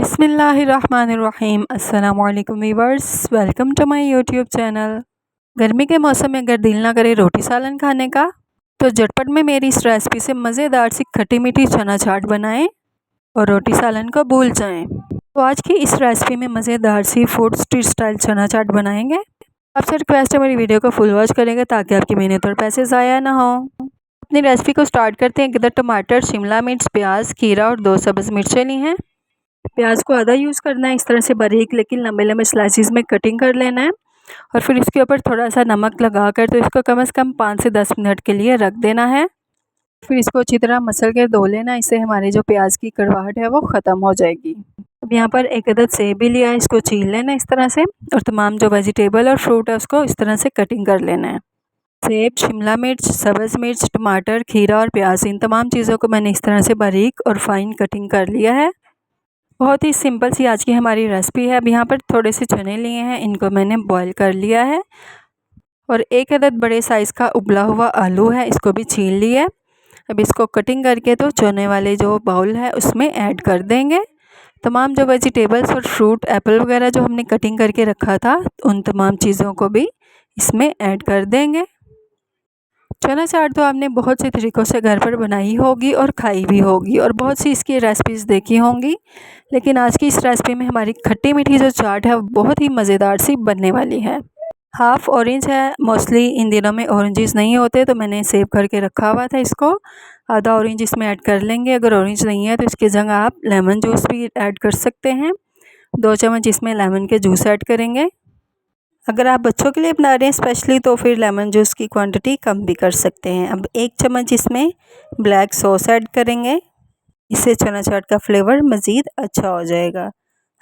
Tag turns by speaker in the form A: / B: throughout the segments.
A: बिस्मिल्लाहिर्रहमानिर्रहीम अस्सलामुअलैकुम viewers, welcome to my YouTube channel. गर्मी के मौसम में अगर दिल ना करे रोटी सालन खाने का तो झटपट में मेरी इस रेसिपी से मज़ेदार सी खट्टी मीठी चना चाट बनाएं और रोटी सालन को भूल जाएं। तो आज की इस रेसिपी में मज़ेदार सी फूड स्ट्रीट स्टाइल चना चाट बनाएंगे। आपसे रिक्वेस्ट है मेरी वीडियो को फुल वॉच करेंगे ताकि आपकी मेहनत और पैसे ज़ाया ना हो। अपनी रेसिपी को स्टार्ट करते हैं। इधर टमाटर, शिमला मिर्च, प्याज, खीरा और 2 सब्ज़ मिर्चें ली हैं। प्याज को आधा यूज़ करना है, इस तरह से बारीक लेकिन लंबे लंबे स्लाइसिस में कटिंग कर लेना है और फिर इसके ऊपर थोड़ा सा नमक लगा कर तो इसको कम से कम 5 से 10 मिनट के लिए रख देना है। फिर इसको अच्छी तरह मसल के धो लेना, इससे हमारे जो प्याज की कड़वाहट है वो ख़त्म हो जाएगी। अब यहाँ पर एक अदद सेब भी लिया है, इसको छील लेना इस तरह से और तमाम जो वेजिटेबल और फ्रूट है उसको इस तरह से कटिंग कर लेना है। सेब, शिमला मिर्च, सब्ज़ मिर्च, टमाटर, खीरा और प्याज, इन तमाम चीज़ों को मैंने इस तरह से बारीक और फाइन कटिंग कर लिया है। बहुत ही सिंपल सी आज की हमारी रेसिपी है। अब यहाँ पर थोड़े से चने लिए हैं, इनको मैंने बॉईल कर लिया है और एक अदद बड़े साइज़ का उबला हुआ आलू है, इसको भी छील लिया है। अब इसको कटिंग करके तो चने वाले जो बाउल है उसमें ऐड कर देंगे। तमाम जो वेजिटेबल्स और फ्रूट, एप्पल वगैरह जो हमने कटिंग करके रखा था उन तमाम चीज़ों को भी इसमें ऐड कर देंगे। चना चाट तो आपने बहुत से तरीक़ों से घर पर बनाई होगी और खाई भी होगी और बहुत सी इसकी रेसिपीज़ देखी होंगी, लेकिन आज की इस रेसिपी में हमारी खट्टी मीठी जो चाट है वो बहुत ही मज़ेदार सी बनने वाली है। हाफ़ ऑरेंज है, मोस्टली इन दिनों में ऑरेंजेस नहीं होते तो मैंने सेव करके रखा हुआ था इसको। आधा ऑरेंज इसमें ऐड कर लेंगे। अगर ऑरेंज नहीं है तो इसकी जगह आप लेमन जूस भी ऐड कर सकते हैं। 2 चम्मच इसमें लेमन के जूस ऐड करेंगे। अगर आप बच्चों के लिए बना रहे हैं स्पेशली तो फिर लेमन जूस की क्वांटिटी कम भी कर सकते हैं। अब 1 चम्मच इसमें ब्लैक सॉस ऐड करेंगे, इससे चना चाट का फ्लेवर मज़ीद अच्छा हो जाएगा।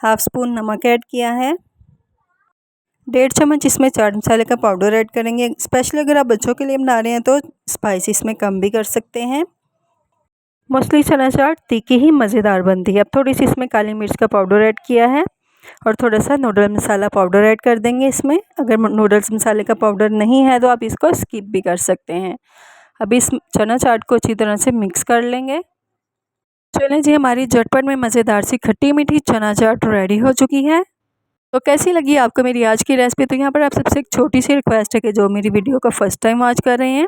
A: हाफ़ स्पून नमक ऐड किया है। 1.5 चम्मच इसमें चाट मसाले का पाउडर ऐड करेंगे। स्पेशली अगर आप बच्चों के लिए बना रहे हैं तो स्पाइस इसमें कम भी कर सकते हैं। मोस्टली चना चाट तीखी ही मज़ेदार बनती है। अब थोड़ी सी इसमें काली मिर्च का पाउडर ऐड किया है और थोड़ा सा नूडल मसाला पाउडर ऐड कर देंगे इसमें। अगर नूडल्स मसाले का पाउडर नहीं है तो आप इसको स्किप भी कर सकते हैं। अब इस चना चाट को अच्छी तरह से मिक्स कर लेंगे। चलें जी, हमारी झटपट में मज़ेदार सी खट्टी मीठी चना चाट रेडी हो चुकी है। तो कैसी लगी आपको मेरी आज की रेसिपी? तो यहाँ पर आप सबसे एक छोटी सी रिक्वेस्ट है कि जो मेरी वीडियो को फर्स्ट टाइम वॉच कर रहे हैं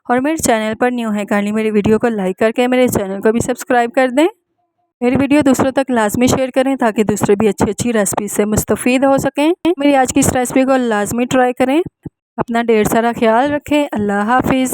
A: और मेरे चैनल पर न्यू है, काइंडली मेरी वीडियो को लाइक करके मेरे चैनल को भी सब्सक्राइब कर दें। मेरी वीडियो दूसरों तक लाजमी शेयर करें ताकि दूसरे भी अच्छी रेसिपी से मुस्तफ़ीद हो सकें। मेरी आज की इस रेसिपी को लाजमी ट्राई करें। अपना ढेर सारा ख्याल रखें। अल्लाह हाफिज़।